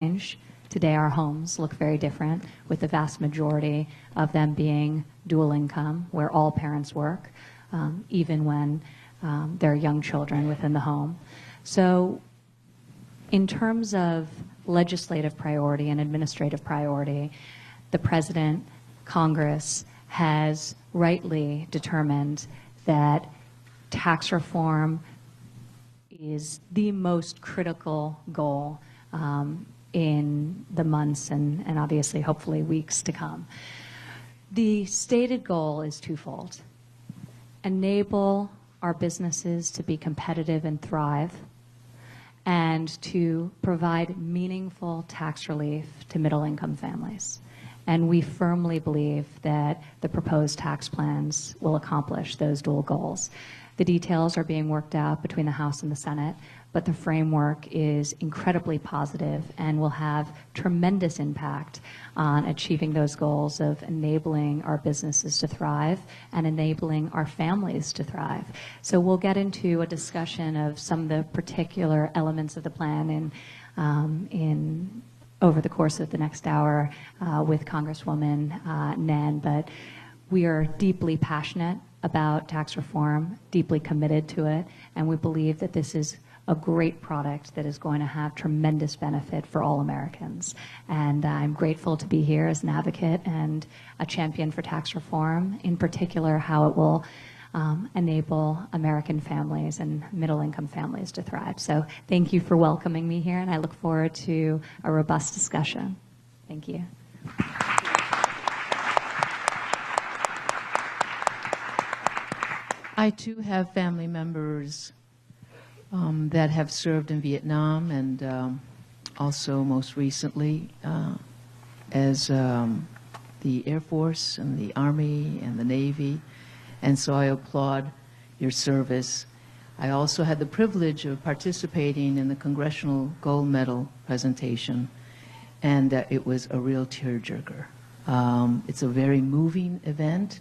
change. Today our homes look very different, with the vast majority of them being dual income, where all parents work, even when there are young children within the home. So in terms of legislative priority and administrative priority, the President, Congress has rightly determined that tax reform is the most critical goal in the months and obviously hopefully weeks to come. The stated goal is twofold: enable our businesses to be competitive and thrive, and to provide meaningful tax relief to middle-income families. And we firmly believe that the proposed tax plans will accomplish those dual goals. The details are being worked out between the House and the Senate, but the framework is incredibly positive and will have tremendous impact on achieving those goals of enabling our businesses to thrive and enabling our families to thrive. So we'll get into a discussion of some of the particular elements of the plan over the course of the next hour with Congresswoman Nan, but we are deeply passionate about tax reform, deeply committed to it, and we believe that this is a great product that is going to have tremendous benefit for all Americans. And I'm grateful to be here as an advocate and a champion for tax reform, in particular how it will enable American families and middle-income families to thrive. So thank you for welcoming me here, and I look forward to a robust discussion. Thank you. I too have family members that have served in Vietnam, and also most recently as the Air Force and the Army and the Navy, and so I applaud your service. I also had the privilege of participating in the Congressional Gold Medal presentation, and it was a real tearjerker. It's a very moving event,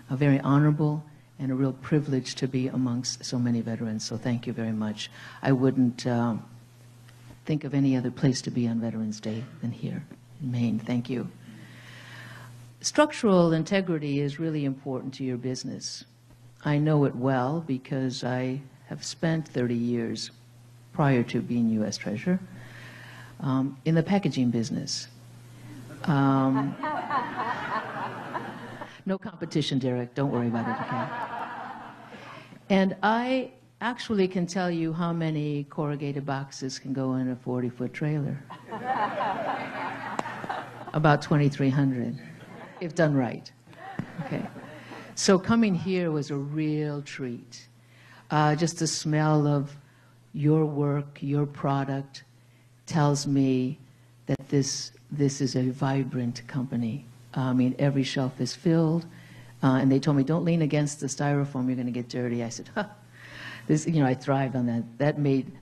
a very honorable, and a real privilege to be amongst so many veterans, so thank you very much. I wouldn't think of any other place to be on Veterans Day than here in Maine. Thank you. Structural integrity is really important to your business. I know it well because I have spent 30 years prior to being U.S. Treasurer in the packaging business. No competition, Derek. Don't worry about it, okay? And I actually can tell you how many corrugated boxes can go in a 40-foot trailer. About 2,300, if done right. Okay. So coming here was a real treat. Just the smell of your work, your product, tells me that this is a vibrant company. I mean, every shelf is filled, and they told me, don't lean against the styrofoam, you're going to get dirty. I said, huh, I thrived on that.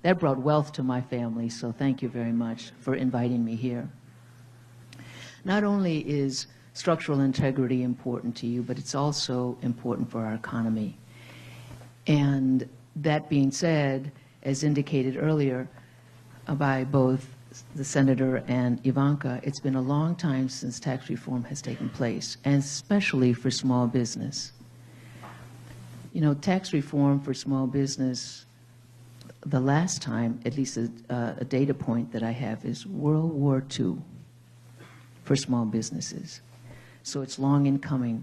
That brought wealth to my family, so thank you very much for inviting me here. Not only is structural integrity important to you, but it's also important for our economy. And that being said, as indicated earlier by both the Senator and Ivanka, it's been a long time since tax reform has taken place, and especially for small business. You know, tax reform for small business, the last time, at least a data point that I have, is World War II for small businesses. So it's long in coming,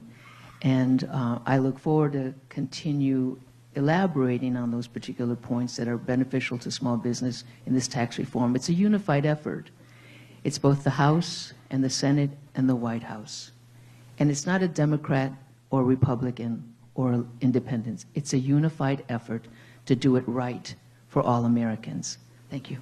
and I look forward to continue elaborating on those particular points that are beneficial to small business in this tax reform. It's a unified effort. It's both the House and the Senate and the White House. And it's not a Democrat or Republican or independent. It's a unified effort to do it right for all Americans. Thank you.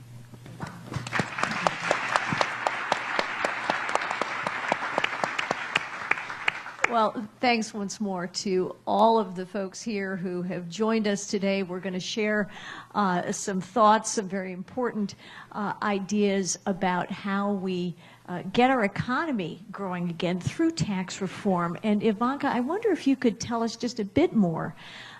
Well, thanks once more to all of the folks here who have joined us today. We're going to share some thoughts, some very important ideas about how we get our economy growing again through tax reform. And Ivanka, I wonder if you could tell us just a bit more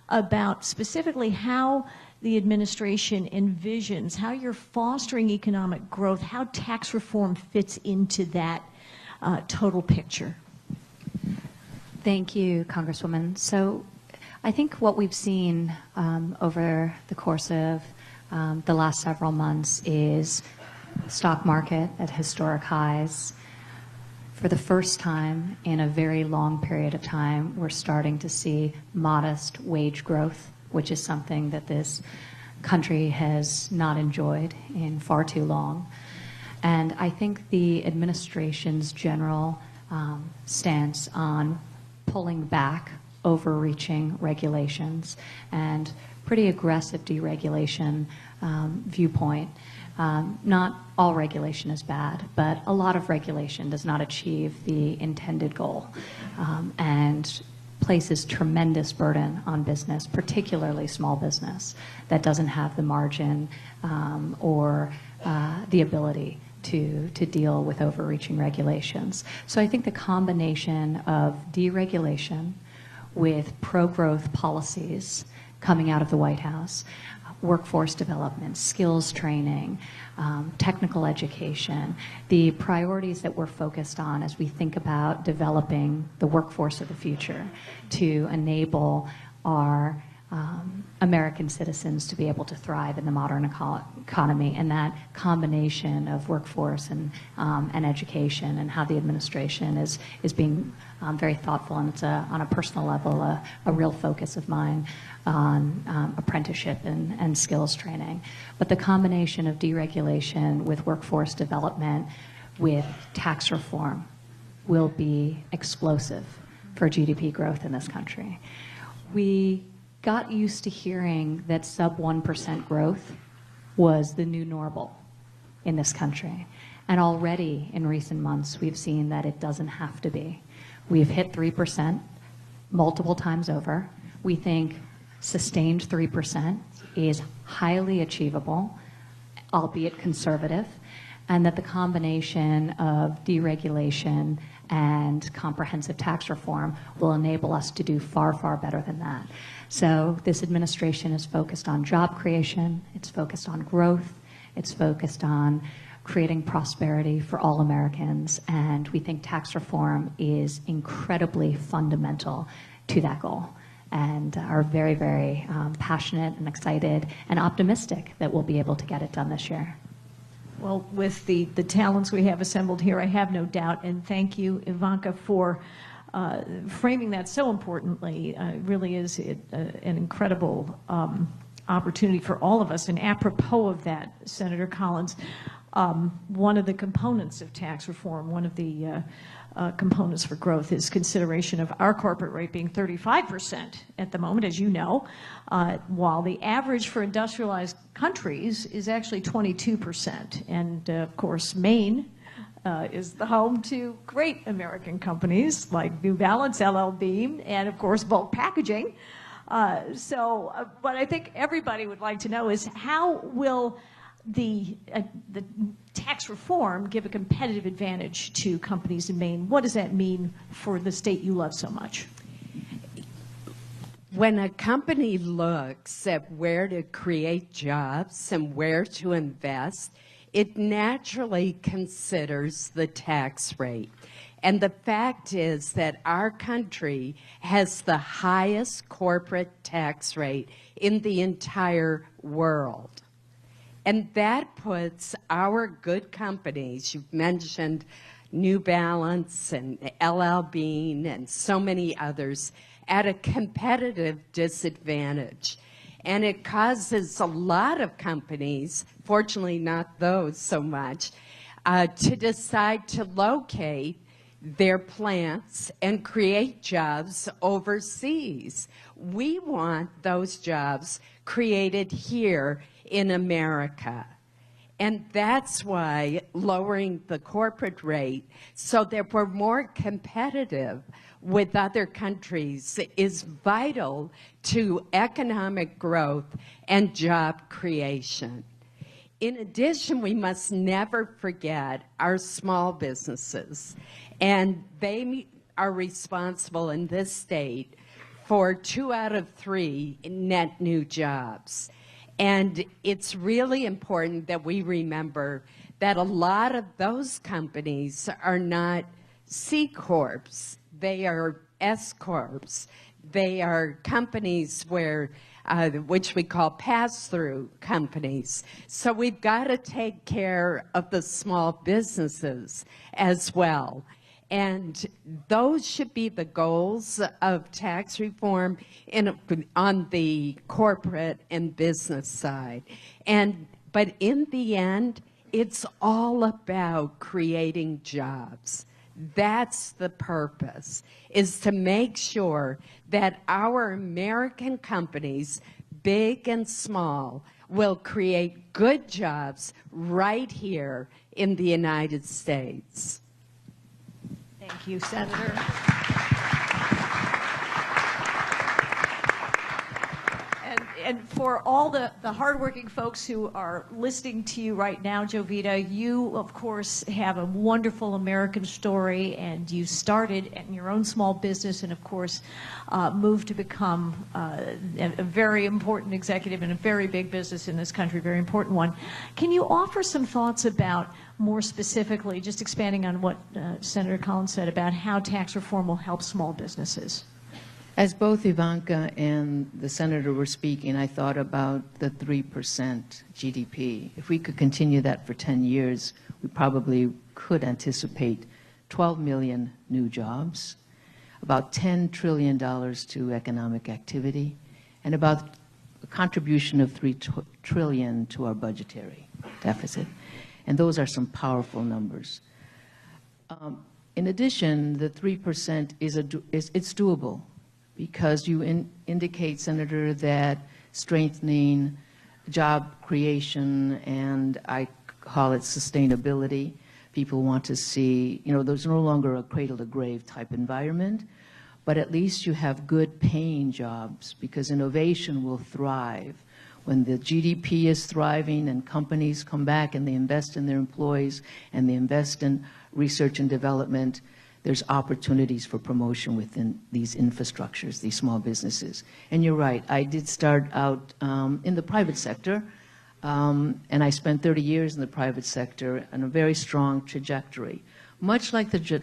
about specifically how the administration envisions, how you're fostering economic growth, how tax reform fits into that total picture. Thank you, Congresswoman. So I think what we've seen over the course of the last several months is the stock market at historic highs. For the first time in a very long period of time, we're starting to see modest wage growth, which is something that this country has not enjoyed in far too long. And I think the administration's general stance on pulling back overreaching regulations and pretty aggressive deregulation viewpoint. Not all regulation is bad, but a lot of regulation does not achieve the intended goal and places tremendous burden on business, particularly small business, that doesn't have the margin or the ability to deal with overreaching regulations. So I think the combination of deregulation with pro-growth policies coming out of the White House, workforce development, skills training, technical education, the priorities that we're focused on as we think about developing the workforce of the future to enable our American citizens to be able to thrive in the modern economy, and that combination of workforce and education, and how the administration is being very thoughtful, and it's on a personal level a real focus of mine on apprenticeship and skills training. But the combination of deregulation with workforce development with tax reform will be explosive for GDP growth in this country. We got used to hearing that sub 1% growth was the new normal in this country. And already in recent months, we've seen that it doesn't have to be. We've hit 3% multiple times over. We think sustained 3% is highly achievable, albeit conservative, and that the combination of deregulation and comprehensive tax reform will enable us to do far, far better than that. So this administration is focused on job creation, it's focused on growth, it's focused on creating prosperity for all Americans, and we think tax reform is incredibly fundamental to that goal, and are very, very passionate and excited and optimistic that we'll be able to get it done this year. Well, with the talents we have assembled here, I have no doubt, and thank you, Ivanka, for framing that so importantly. It really is an incredible opportunity for all of us. And apropos of that, Senator Collins, one of the components of tax reform, one of the components for growth is consideration of our corporate rate being 35% at the moment, as you know, while the average for industrialized countries is actually 22%. And of course, Maine is the home to great American companies like New Balance, LLB, and of course, bulk packaging. What I think everybody would like to know is, how will the tax reform give a competitive advantage to companies in Maine? What does that mean for the state you love so much? When a company looks at where to create jobs and where to invest, it naturally considers the tax rate. And the fact is that our country has the highest corporate tax rate in the entire world. And that puts our good companies, you've mentioned New Balance and LL Bean and so many others, at a competitive disadvantage. And it causes a lot of companies, fortunately not those so much, to decide to locate their plants and create jobs overseas. We want those jobs created here in America. And that's why lowering the corporate rate so that we're more competitive with other countries is vital to economic growth and job creation. In addition, we must never forget our small businesses, and they are responsible in this state for 2 out of 3 net new jobs. And it's really important that we remember that a lot of those companies are not C Corps. They are S Corps. They are companies where, which we call pass-through companies. So we've got to take care of the small businesses as well. And those should be the goals of tax reform on the corporate and business side. But in the end, it's all about creating jobs. That's the purpose, is to make sure that our American companies, big and small, will create good jobs right here in the United States. Thank you, Senator. And for all the hardworking folks who are listening to you right now, Jovita, you, of course, have a wonderful American story, and you started in your own small business and, of course, moved to become a very important executive in a very big business in this country, very important one. Can you offer some thoughts about, more specifically, just expanding on what Senator Collins said about how tax reform will help small businesses? As both Ivanka and the senator were speaking, I thought about the 3% GDP. If we could continue that for 10 years, we probably could anticipate 12 million new jobs, about $10 trillion to economic activity, and about a contribution of $3 trillion to our budgetary deficit. And those are some powerful numbers. In addition, the 3% it's doable, because you indicate, Senator, that strengthening job creation, and I call it sustainability. People want to see, there's no longer a cradle-to-grave type environment, but at least you have good paying jobs, because innovation will thrive. When the GDP is thriving and companies come back and they invest in their employees and they invest in research and development, there's opportunities for promotion within these infrastructures, these small businesses. And you're right, I did start out in the private sector, and I spent 30 years in the private sector on a very strong trajectory. Much like the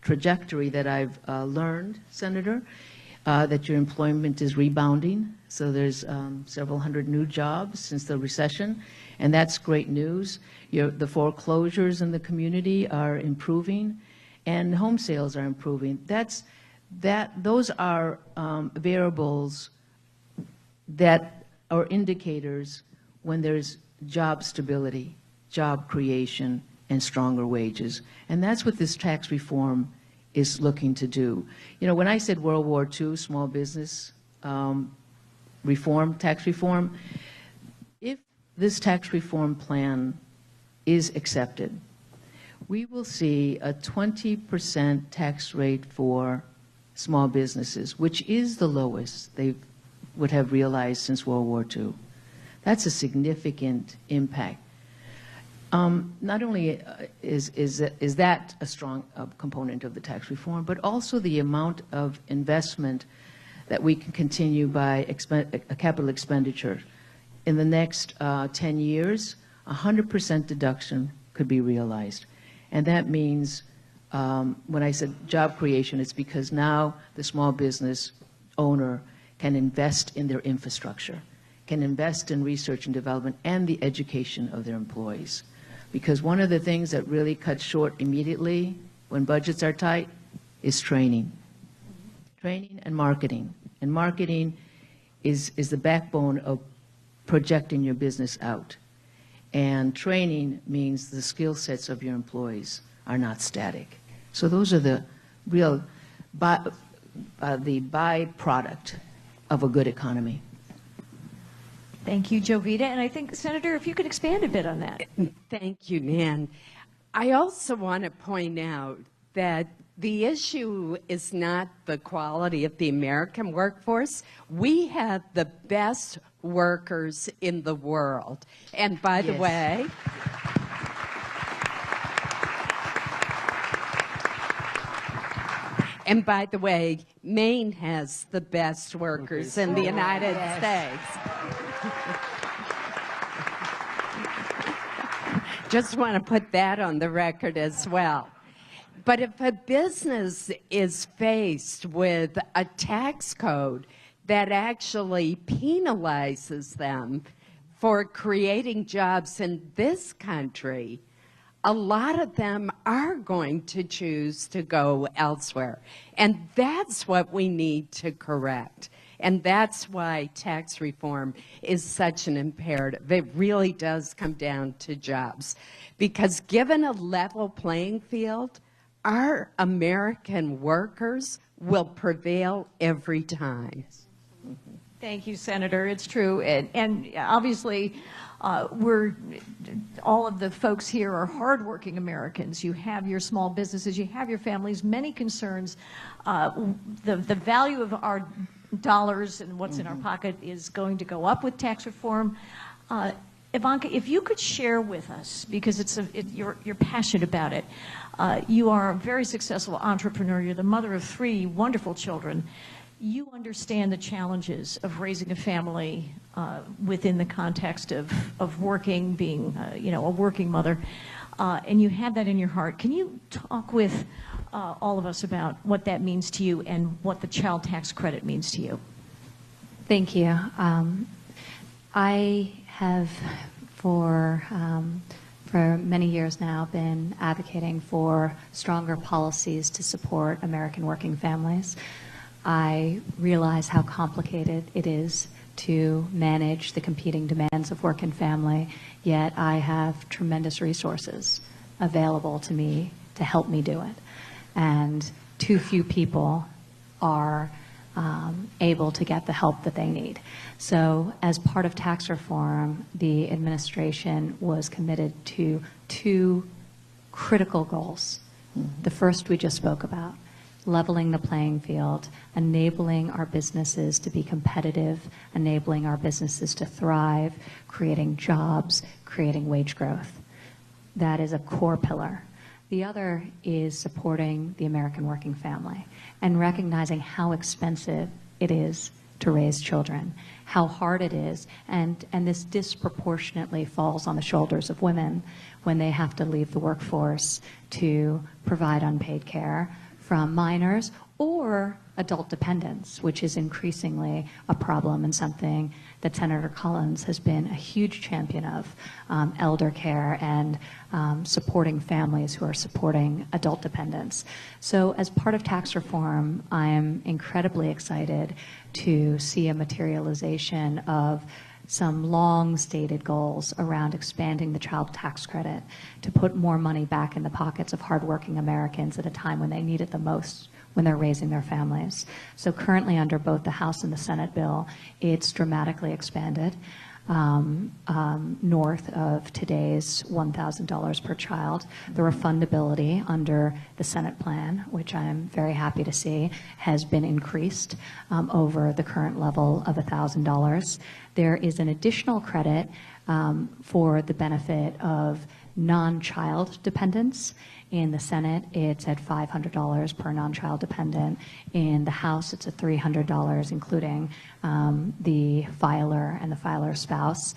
trajectory that I've learned, Senator, that your employment is rebounding. So there's several hundred new jobs since the recession, and that's great news. The foreclosures in the community are improving, and home sales are improving. Those are variables that are indicators when there's job stability, job creation, and stronger wages. And that's what this tax reform is looking to do. When I said World War II, small business reform, tax reform, if this tax reform plan is accepted, we will see a 20% tax rate for small businesses, which is the lowest they would have realized since World War II. That's a significant impact. Not only is that a strong component of the tax reform, but also the amount of investment that we can continue by capital expenditure. In the next 10 years, 100% deduction could be realized. And that means, when I said job creation, it's because now the small business owner can invest in their infrastructure, can invest in research and development and the education of their employees. Because one of the things that really cuts short immediately when budgets are tight is training. Training and marketing. And marketing is the backbone of projecting your business out. And training means the skill sets of your employees are not static. So those are the real the byproduct of a good economy. Thank you, Jovita. And I think, Senator, if you could expand a bit on that. Thank you, Nan. I also want to point out that the issue is not the quality of the American workforce. We have the best workers in the world. And by the way, Maine has the best workers in the United States. Just want to put that on the record as well. But if a business is faced with a tax code that actually penalizes them for creating jobs in this country, a lot of them are going to choose to go elsewhere. And that's what we need to correct. And that's why tax reform is such an imperative. It really does come down to jobs. Because given a level playing field, our American workers will prevail every time. Thank you, Senator. It's true. And obviously, all of the folks here are hardworking Americans. You have your small businesses, you have your families, many concerns. The value of our dollars and what's in our pocket is going to go up with tax reform. Ivanka, if you could share with us, because you're passionate about it. You are a very successful entrepreneur. You're the mother of 3 wonderful children. You understand the challenges of raising a family within the context of working, being a working mother, and you have that in your heart. Can you talk with all of us about what that means to you and what the child tax credit means to you? Thank you. I have for many years now been advocating for stronger policies to support American working families. I realize how complicated it is to manage the competing demands of work and family, yet I have tremendous resources available to me to help me do it. And too few people are able to get the help that they need. So as part of tax reform, the administration was committed to 2 critical goals. The first we just spoke about, leveling the playing field, enabling our businesses to be competitive, enabling our businesses to thrive, creating jobs, creating wage growth. That is a core pillar. The other is supporting the American working family and recognizing how expensive it is to raise children, how hard it is, and this disproportionately falls on the shoulders of women when they have to leave the workforce to provide unpaid care from minors or adult dependents, which is increasingly a problem and something that Senator Collins has been a huge champion of, elder care and supporting families who are supporting adult dependents. So as part of tax reform, I am incredibly excited to see a materialization of some long-stated goals around expanding the child tax credit to put more money back in the pockets of hardworking Americans at a time when they need it the most, when they're raising their families. So currently under both the House and the Senate bill, it's dramatically expanded north of today's $1,000 per child. The refundability under the Senate plan, which I'm very happy to see, has been increased over the current level of $1,000. There is an additional credit for the benefit of non-child dependents. In the Senate, it's at $500 per non-child dependent. In the House, it's at $300, including the filer and the filer's spouse.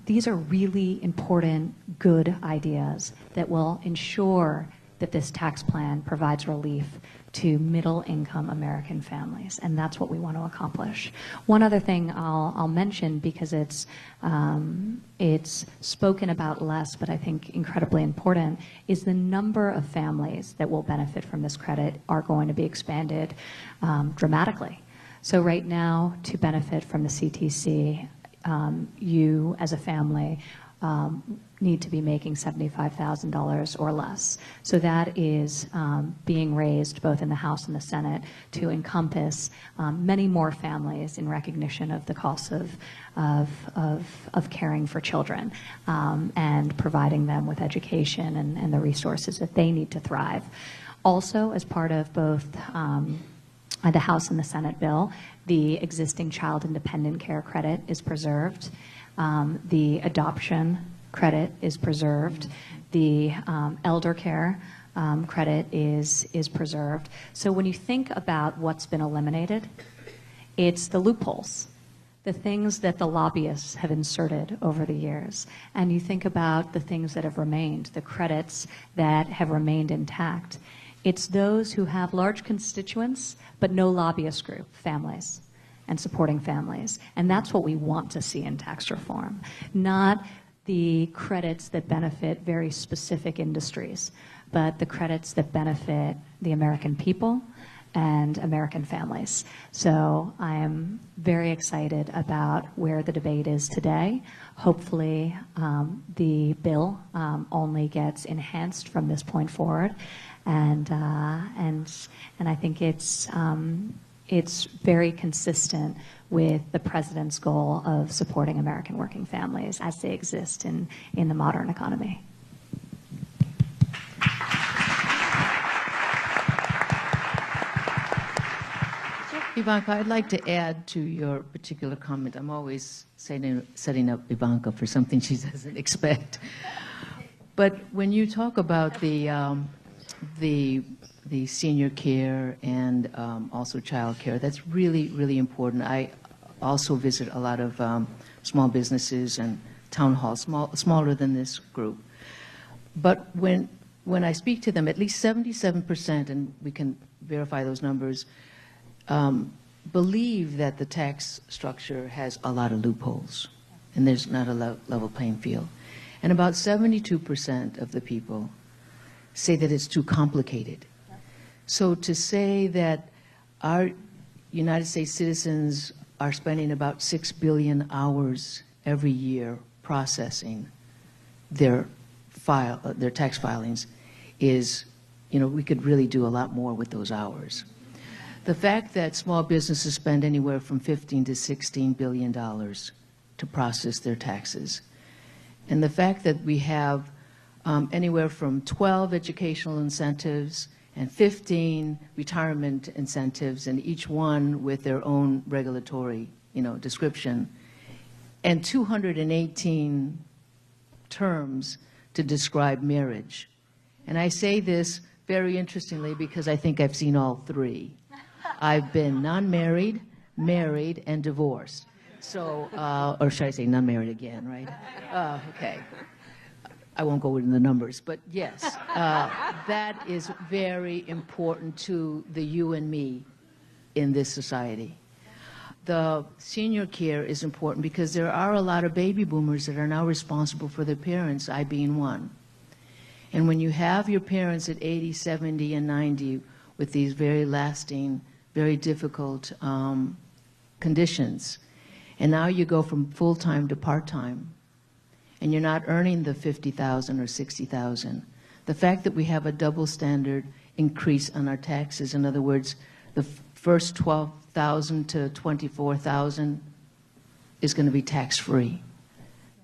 These are really important, good ideas that will ensure that this tax plan provides relief to middle-income American families, and that's what we want to accomplish. One other thing I'll mention, because it's spoken about less, but I think incredibly important, is the number of families that will benefit from this credit are going to be expanded dramatically. So right now, to benefit from the CTC, you as a family need to be making $75,000 or less. So that is being raised both in the House and the Senate to encompass many more families in recognition of the costs of caring for children and providing them with education and the resources that they need to thrive. Also, as part of both the House and the Senate bill, the existing child independent care credit is preserved. The adoption credit is preserved. The elder care credit is preserved. So when you think about what's been eliminated, it's the loopholes. the things that the lobbyists have inserted over the years, and you think about the things that have remained, the credits that have remained intact, it's those who have large constituents but no lobbyist group, families, and supporting families. And that's what we want to see in tax reform, not the credits that benefit very specific industries, but the credits that benefit the American people and American families. So I am very excited about where the debate is today. Hopefully the bill only gets enhanced from this point forward, and I think it's very consistent with the president's goal of supporting American working families as they exist in the modern economy. Ivanka, I'd like to add to your particular comment. I'm always setting up Ivanka for something she doesn't expect. But when you talk about the senior care and also child care, that's really, really important. I also visit a lot of small businesses and town halls, smaller than this group. But when I speak to them, at least 77%, and we can verify those numbers, believe that the tax structure has a lot of loopholes and there's not a level playing field. And about 72% of the people say that it's too complicated. So to say that our United States citizens are spending about 6 billion hours every year processing their tax filings is, we could really do a lot more with those hours. The fact that small businesses spend anywhere from $15 to $16 billion to process their taxes, and the fact that we have anywhere from 12 educational incentives and 15 retirement incentives, and each one with their own regulatory, description, and 218 terms to describe marriage. And I say this very interestingly because I think I've seen all three. I've been non-married, married, and divorced. So, or should I say non-married again, right? Okay. I won't go into the numbers, but yes, that is very important to the you and me in this society. The senior care is important because there are a lot of baby boomers that are now responsible for their parents, I being one. And when you have your parents at 80, 70, and 90 with these very lasting, very difficult conditions, and now you go from full-time to part-time, and you're not earning the $50,000 or $60,000. The fact that we have a double standard increase on our taxes, in other words, the first $12,000 to $24,000 is going to be tax-free.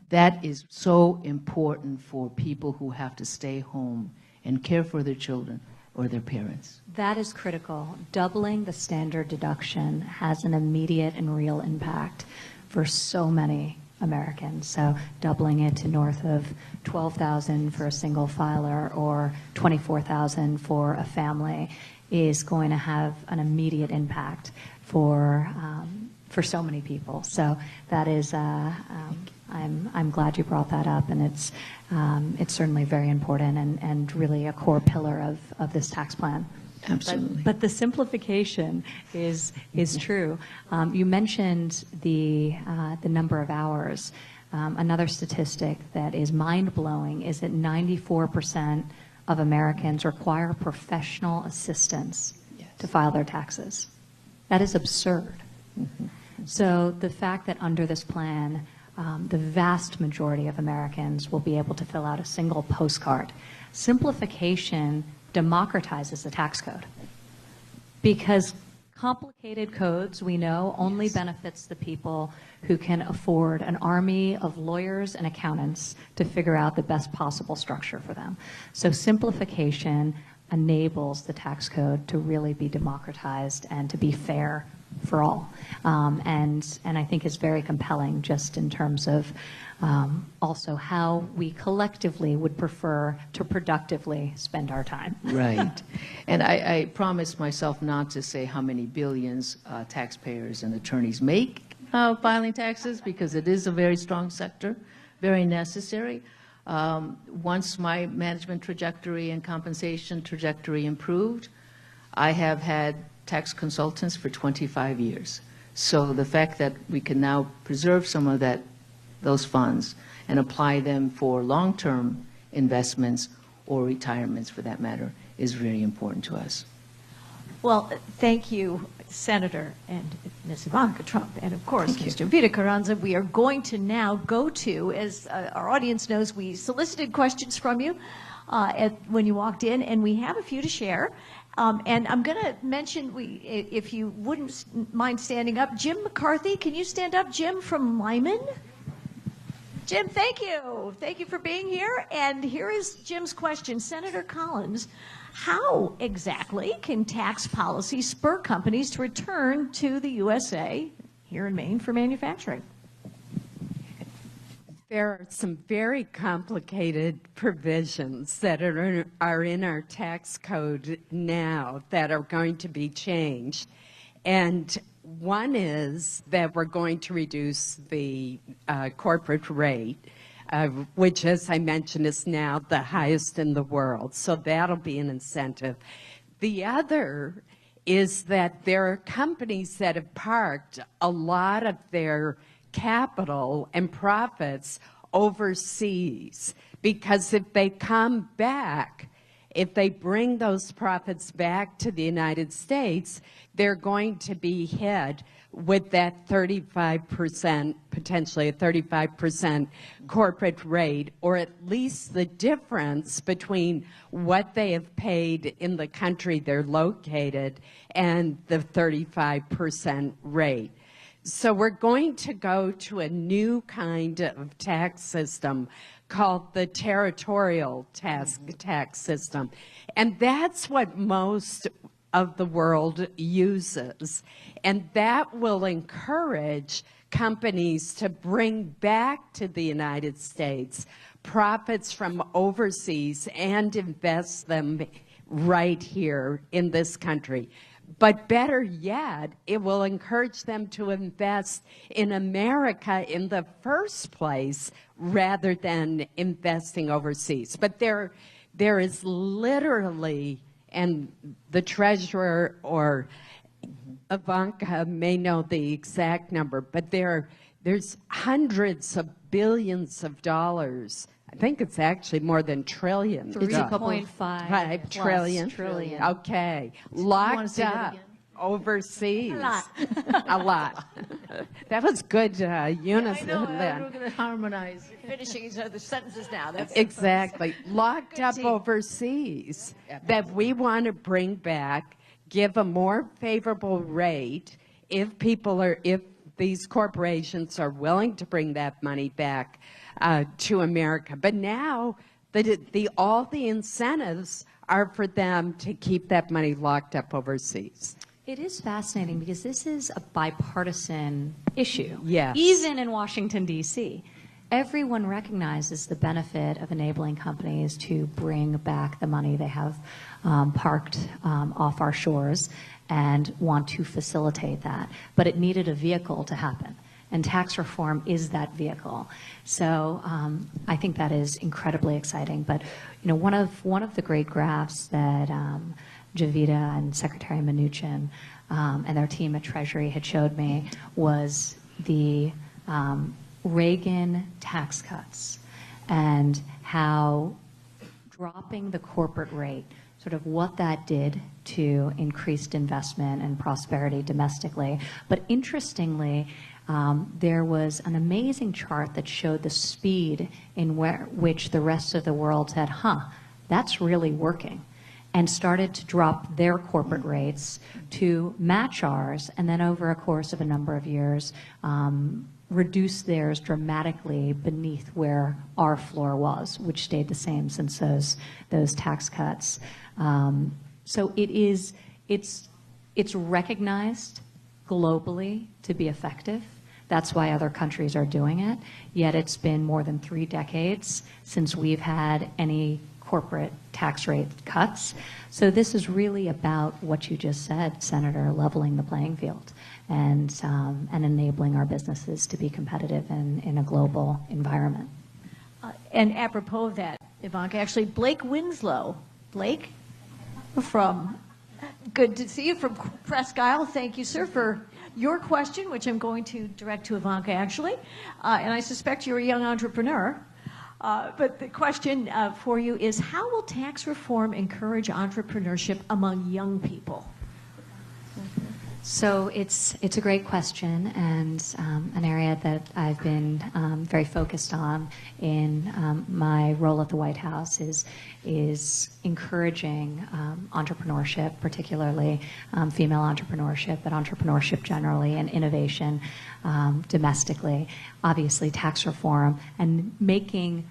That is so important for people who have to stay home and care for their children or their parents. That is critical. Doubling the standard deduction has an immediate and real impact for so many Americans. So doubling it to north of $12,000 for a single filer or $24,000 for a family is going to have an immediate impact for so many people. So that is, I'm glad you brought that up, and it's certainly very important and really a core pillar of this tax plan. Absolutely. But the simplification is true. You mentioned the number of hours. Another statistic that is mind-blowing is that 94% of Americans require professional assistance to file their taxes. That is absurd. Mm-hmm. So the fact that under this plan, the vast majority of Americans will be able to fill out a single postcard. Simplification democratizes the tax code, because complicated codes, we know, only benefits the people who can afford an army of lawyers and accountants to figure out the best possible structure for them. So simplification enables the tax code to really be democratized and to be fair for all. And I think it's very compelling just in terms of also how we collectively would prefer to productively spend our time. Right. And I promised myself not to say how many billions taxpayers and attorneys make filing taxes because it is a very strong sector, very necessary. Once my management trajectory and compensation trajectory improved, I have had tax consultants for 25 years. So the fact that we can now preserve some of those funds and apply them for long-term investments or retirements for that matter is very important to us. Well, thank you, Senator and Ms. Ivanka Trump, and of course, Mr. Vita Carranza. We are going to now go to, as our audience knows, we solicited questions from you when you walked in, and we have a few to share. And I'm going to mention, if you wouldn't mind standing up, Jim McCarthy, can you stand up? Jim from Lyman? Jim, thank you. Thank you for being here. And here is Jim's question. Senator Collins, how exactly can tax policy spur companies to return to the USA here in Maine for manufacturing? There are some very complicated provisions that are in our tax code now that are going to be changed. And one is that we're going to reduce the corporate rate, which, as I mentioned, is now the highest in the world. So that'll be an incentive. The other is that there are companies that have parked a lot of their capital and profits overseas, because if they come back, if they bring those profits back to the United States, they're going to be hit with that 35%, potentially a 35% corporate rate, or at least the difference between what they have paid in the country they're located and the 35% rate. So we're going to go to a new kind of tax system called the territorial tax system. And that's what most of the world uses. And that will encourage companies to bring back to the United States profits from overseas and invest them right here in this country. But better yet, it will encourage them to invest in America in the first place rather than investing overseas. But there is literally, and the treasurer or Ivanka may know the exact number, but there's hundreds of billions of dollars. I think it's actually more than trillions. 3.5 trillion. Okay. Locked up overseas. A lot. A lot. That was good unison then. We're going to harmonize. Finishing each other's sentences now. That's Exactly. Locked up team. overseas that we want to bring back, give a more favorable rate if these corporations are willing to bring that money back to America. But now all the incentives are for them to keep that money locked up overseas. It is fascinating because this is a bipartisan issue. Yes. Even in Washington, D.C., everyone recognizes the benefit of enabling companies to bring back the money they have parked off our shores and want to facilitate that. But it needed a vehicle to happen. And tax reform is that vehicle. So I think that is incredibly exciting. But you know, one of the great graphs that Javita and Secretary Mnuchin and their team at Treasury had showed me was the Reagan tax cuts and how dropping the corporate rate, sort of what that did to increased investment and prosperity domestically. But interestingly, there was an amazing chart that showed the speed in which the rest of the world said, that's really working, and started to drop their corporate rates to match ours, and then over a course of a number of years, reduce theirs dramatically beneath where our floor was, which stayed the same since those tax cuts. So it's recognized globally to be effective. That's why other countries are doing it. Yet it's been more than 3 decades since we've had any corporate tax rate cuts. So this is really about what you just said, Senator, leveling the playing field and enabling our businesses to be competitive in a global environment. And apropos of that, Ivanka, actually, Blake Winslow. Blake, good to see you from Presque Isle. Thank you, sir, for your question, which I'm going to direct to Ivanka, actually. And I suspect you're a young entrepreneur. But the question for you is, how will tax reform encourage entrepreneurship among young people? So it's a great question, and an area that I've been very focused on in my role at the White House is encouraging entrepreneurship, particularly female entrepreneurship, but entrepreneurship generally, and innovation domestically. Obviously, tax reform and making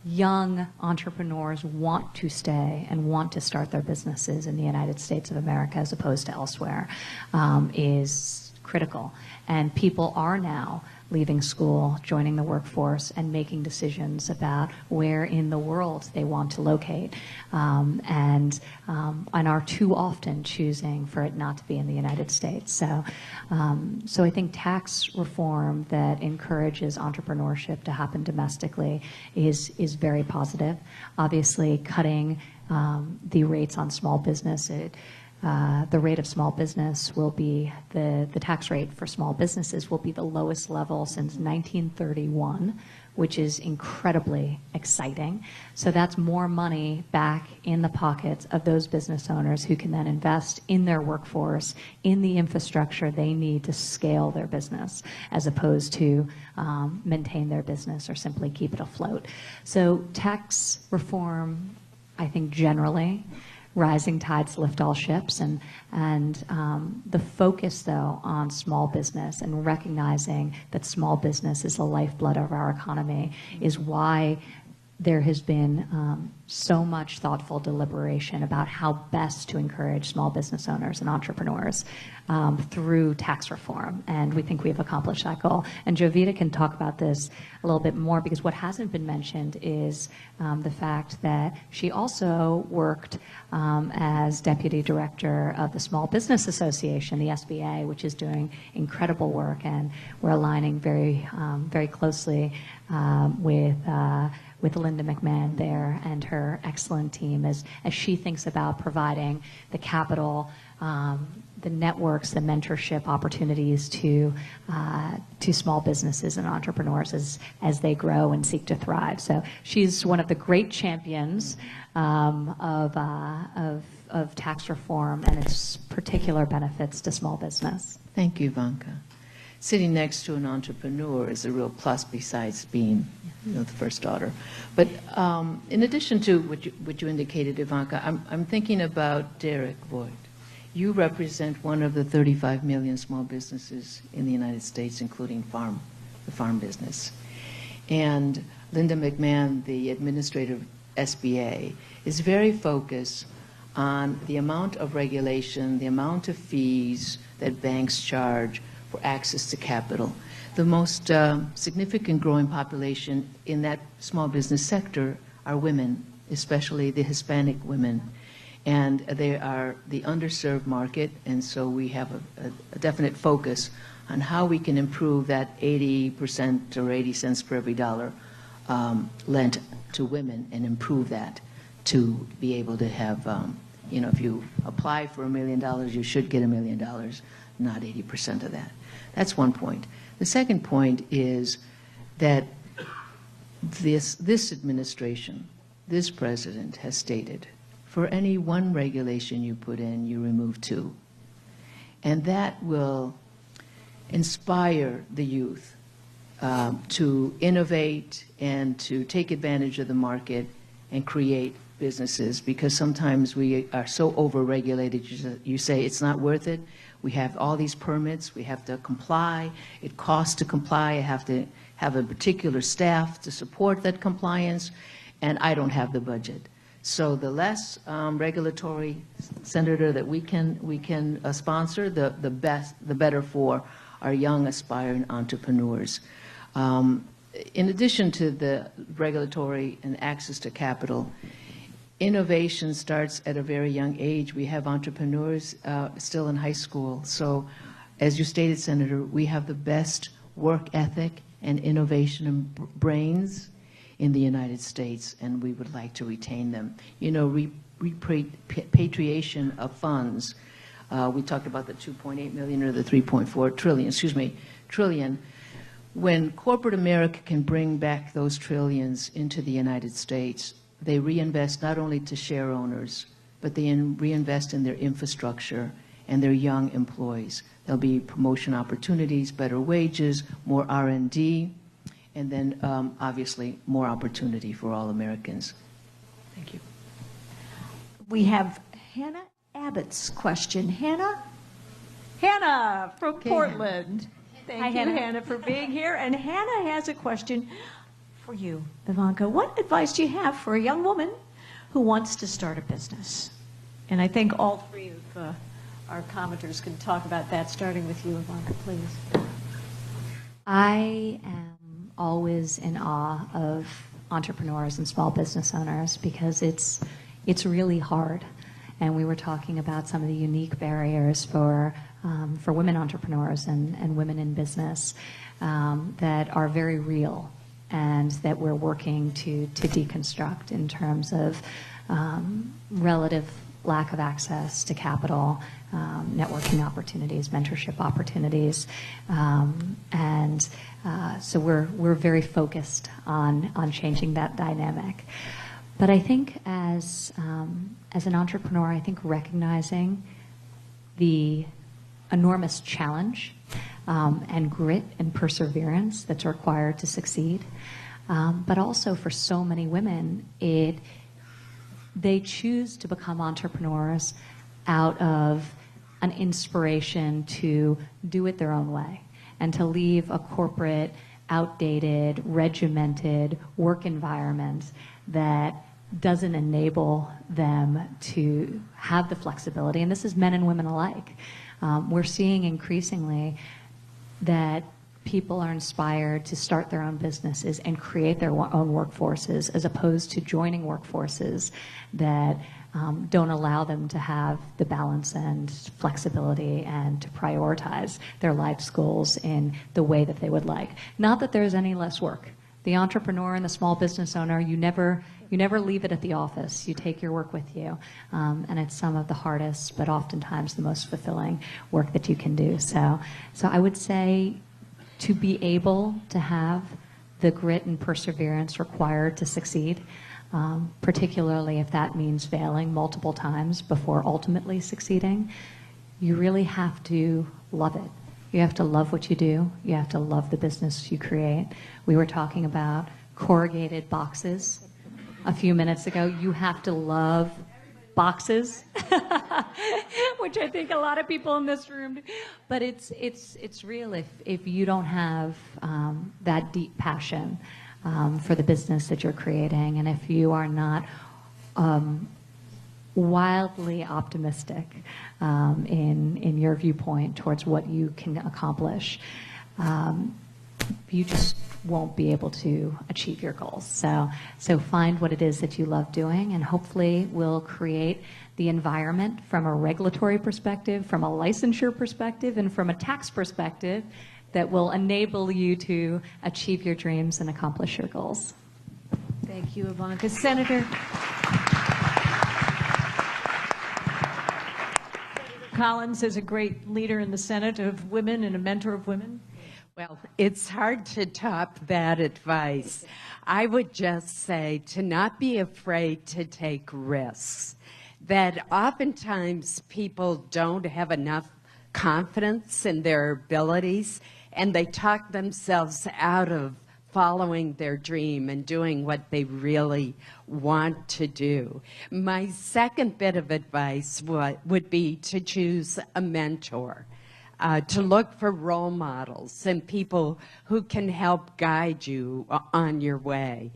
young entrepreneurs want to stay and want to start their businesses in the United States of America as opposed to elsewhere is critical. And people are now leaving school, joining the workforce, and making decisions about where in the world they want to locate, and are too often choosing for it not to be in the United States. So I think tax reform that encourages entrepreneurship to happen domestically is very positive. Obviously, cutting the rates on small business, the rate of small business will be, the tax rate for small businesses will be the lowest level since 1931, which is incredibly exciting. So that's more money back in the pockets of those business owners who can then invest in their workforce, in the infrastructure they need to scale their business, as opposed to maintain their business or simply keep it afloat. So tax reform, I think generally, rising tides lift all ships, and the focus, though, on small business and recognizing that small business is the lifeblood of our economy is why there has been so much thoughtful deliberation about how best to encourage small business owners and entrepreneurs through tax reform. And we think we've accomplished that goal. And Jovita can talk about this a little bit more, because what hasn't been mentioned is the fact that she also worked as deputy director of the Small Business Association, the SBA, which is doing incredible work. And we're aligning very closely with Linda McMahon there and her excellent team as she thinks about providing the capital, the networks, the mentorship opportunities to small businesses and entrepreneurs as they grow and seek to thrive. So she's one of the great champions of tax reform and its particular benefits to small business. Thank you, Ivanka. Sitting next to an entrepreneur is a real plus, besides being the first daughter. But in addition to what you indicated, Ivanka, I'm thinking about Derek Voigt. You represent one of the 35 million small businesses in the United States, including the farm business. And Linda McMahon, the administrator of SBA, is very focused on the amount of regulation, the amount of fees that banks charge for access to capital. The most significant growing population in that small business sector are women, especially the Hispanic women. And they are the underserved market, and so we have a definite focus on how we can improve that 80% or 80 cents per every dollar lent to women, and improve that to be able to have, if you apply for $1 million, you should get $1 million, not 80% of that. That's one point. The second point is that this administration, this president has stated, for any one regulation you put in, you remove two. And that will inspire the youth to innovate and to take advantage of the market and create businesses, because sometimes we are so over-regulated, you say it's not worth it. We have all these permits, we have to comply, it costs to comply, I have to have a particular staff to support that compliance, and I don't have the budget. So the less regulatory, Senator, that we can sponsor, the better for our young aspiring entrepreneurs. In addition to the regulatory and access to capital, innovation starts at a very young age. We have entrepreneurs still in high school. So, as you stated, Senator, we have the best work ethic and innovation and brains in the United States, and we would like to retain them. You know, repatriation of funds. We talked about the 2.8 million or the 3.4 trillion. When corporate America can bring back those trillions into the United States, they reinvest not only to share owners, but they reinvest in their infrastructure and their young employees. There'll be promotion opportunities, better wages, more R&D, and then obviously more opportunity for all Americans. Thank you. We have Hannah Abbott's question. Hannah? Hannah from Portland. Thank you, Hannah, for being here. And Hannah has a question for you, Ivanka. What advice do you have for a young woman who wants to start a business? And I think all three of our commenters can talk about that, starting with you, Ivanka, please. I am always in awe of entrepreneurs and small business owners because it's really hard. And we were talking about some of the unique barriers for women entrepreneurs and women in business that are very real and that we're working to deconstruct in terms of relative lack of access to capital, networking opportunities, mentorship opportunities, and so we're very focused on changing that dynamic. But I think as an entrepreneur, I think recognizing the enormous challenge and grit and perseverance that's required to succeed, but also for so many women, they choose to become entrepreneurs out of an inspiration to do it their own way and to leave a corporate, outdated, regimented work environment that doesn't enable them to have the flexibility. And this is men and women alike. We're seeing increasingly that people are inspired to start their own businesses and create their own workforces as opposed to joining workforces that don't allow them to have the balance and flexibility and to prioritize their life's goals in the way that they would like. Not that there's any less work. The entrepreneur and the small business owner, you never leave it at the office. You take your work with you. And it's some of the hardest, but oftentimes the most fulfilling work that you can do. So I would say to be able to have the grit and perseverance required to succeed, particularly if that means failing multiple times before ultimately succeeding, you really have to love it. You have to love what you do. You have to love the business you create. We were talking about corrugated boxes a few minutes ago. You have to love boxes, which I think a lot of people in this room do. But it's real if you don't have that deep passion for the business that you're creating, and if you are not wildly optimistic in your viewpoint towards what you can accomplish, you just won't be able to achieve your goals. So find what it is that you love doing, and hopefully we'll create the environment from a regulatory perspective, from a licensure perspective, and from a tax perspective that will enable you to achieve your dreams and accomplish your goals. Thank you, Ivanka. Senator Collins is a great leader in the Senate of women and a mentor of women. Well, it's hard to top that advice. I would just say to not be afraid to take risks, that oftentimes people don't have enough confidence in their abilities, and they talk themselves out of following their dream and doing what they really want to do. My second bit of advice would be to choose a mentor, to look for role models and people who can help guide you on your way.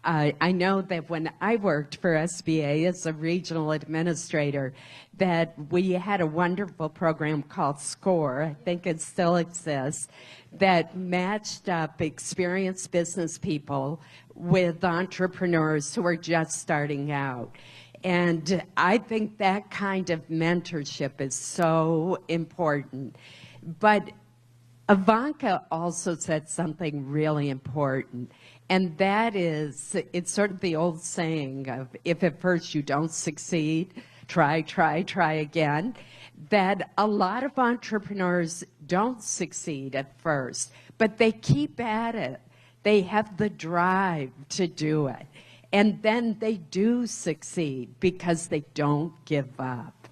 I know that when I worked for SBA as a regional administrator, that we had a wonderful program called SCORE, I think it still exists, that matched up experienced business people with entrepreneurs who are just starting out. And I think that kind of mentorship is so important. But Ivanka also said something really important, and that is, it's sort of the old saying of, if at first you don't succeed, try, try, try again, that a lot of entrepreneurs don't succeed at first, but they keep at it. They have the drive to do it. And then they do succeed because they don't give up.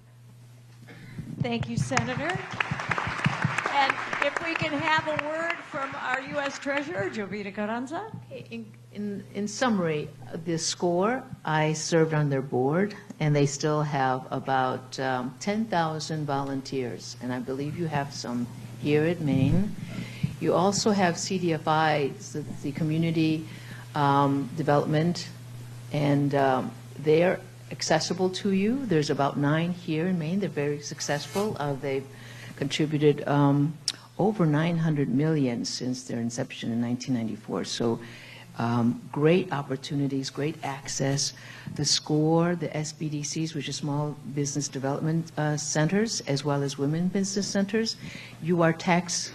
Thank you, Senator. And if we can have a word from our U.S. Treasurer, Jovita Carranza. In summary, the SCORE, I served on their board, and they still have about 10,000 volunteers, and I believe you have some here at Maine. You also have CDFI, the Community Development, and they're accessible to you. There's about 9 here in Maine. They're very successful. They've contributed over 900 million since their inception in 1994. So great opportunities, great access. The SCORE, the SBDCs, which are small business development centers, as well as women business centers. You are tax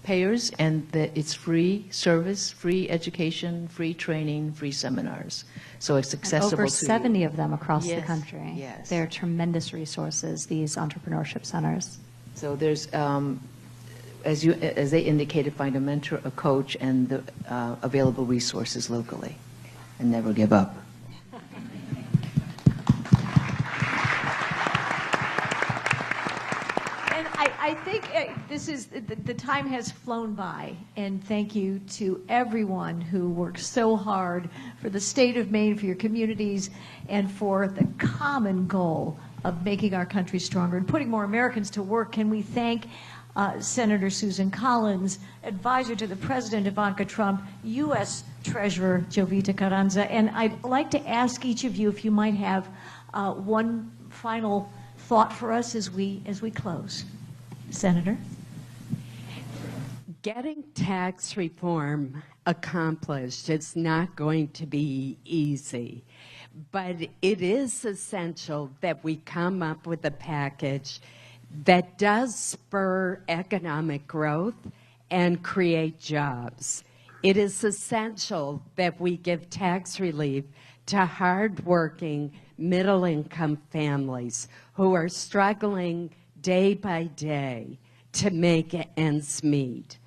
payers, and it's free service, free education, free training, free seminars. So it's accessible over to 70 you. of them across the Yes, country. yes. They're tremendous resources, these entrepreneurship centers. So there's, as they indicated, find a mentor, a coach, and the available resources locally, and never give up. And I think this is, the time has flown by, and thank you to everyone who worked so hard for the state of Maine, for your communities, and for the common goal of making our country stronger and putting more Americans to work. Can we thank Senator Susan Collins, advisor to the President Ivanka Trump, U.S. Treasurer Jovita Carranza, and I'd like to ask each of you if you might have one final thought for us as we close. Senator? Getting tax reform accomplished is not going to be easy, but it is essential that we come up with a package that does spur economic growth and create jobs. It is essential that we give tax relief to hardworking middle-income families who are struggling day by day to make ends meet.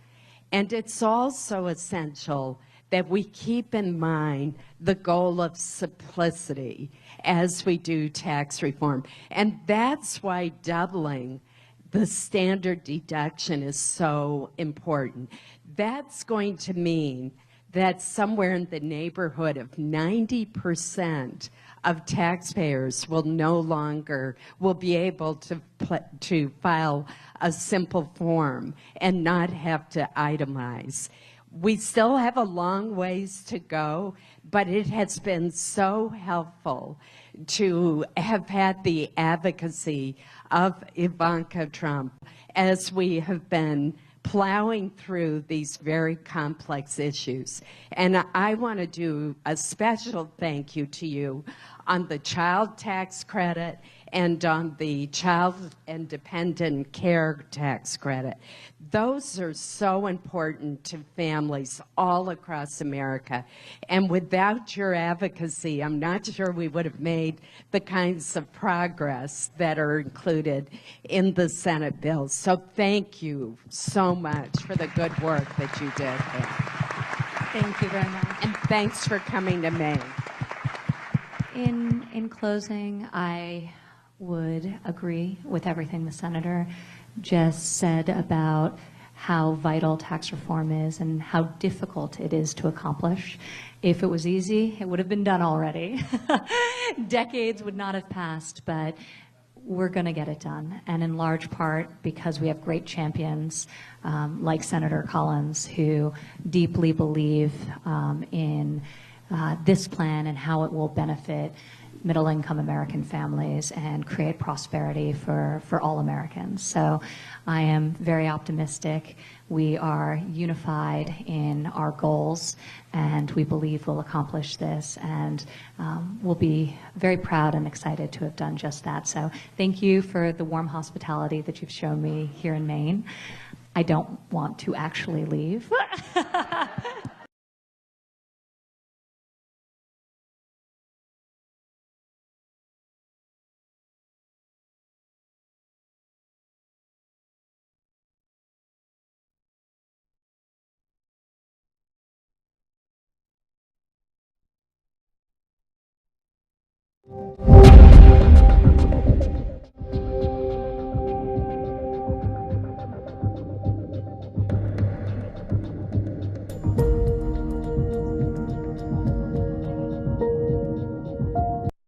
And it's also essential that we keep in mind the goal of simplicity as we do tax reform. And that's why doubling the standard deduction is so important. That's going to mean that somewhere in the neighborhood of 90% of taxpayers will be able to file a simple form and not have to itemize. We still have a long ways to go, but it has been so helpful to have had the advocacy of Ivanka Trump as we have been plowing through these very complex issues. And I want to do a special thank you to you on the child tax credit and on the child and dependent care tax credit. Those are so important to families all across America. And without your advocacy, I'm not sure we would have made the kinds of progress that are included in the Senate bill. So thank you so much for the good work that you did there. Thank you very much. And thanks for coming to Maine. In closing, I would agree with everything the senator just said about how vital tax reform is and how difficult it is to accomplish. If it was easy, it would have been done already. Decades would not have passed, but we're going to get it done, and in large part because we have great champions like Senator Collins who deeply believe in this plan and how it will benefit middle-income American families and create prosperity for all Americans. So I am very optimistic. We are unified in our goals, and we believe we'll accomplish this, and we'll be very proud and excited to have done just that. So thank you for the warm hospitality that you've shown me here in Maine. I don't want to actually leave.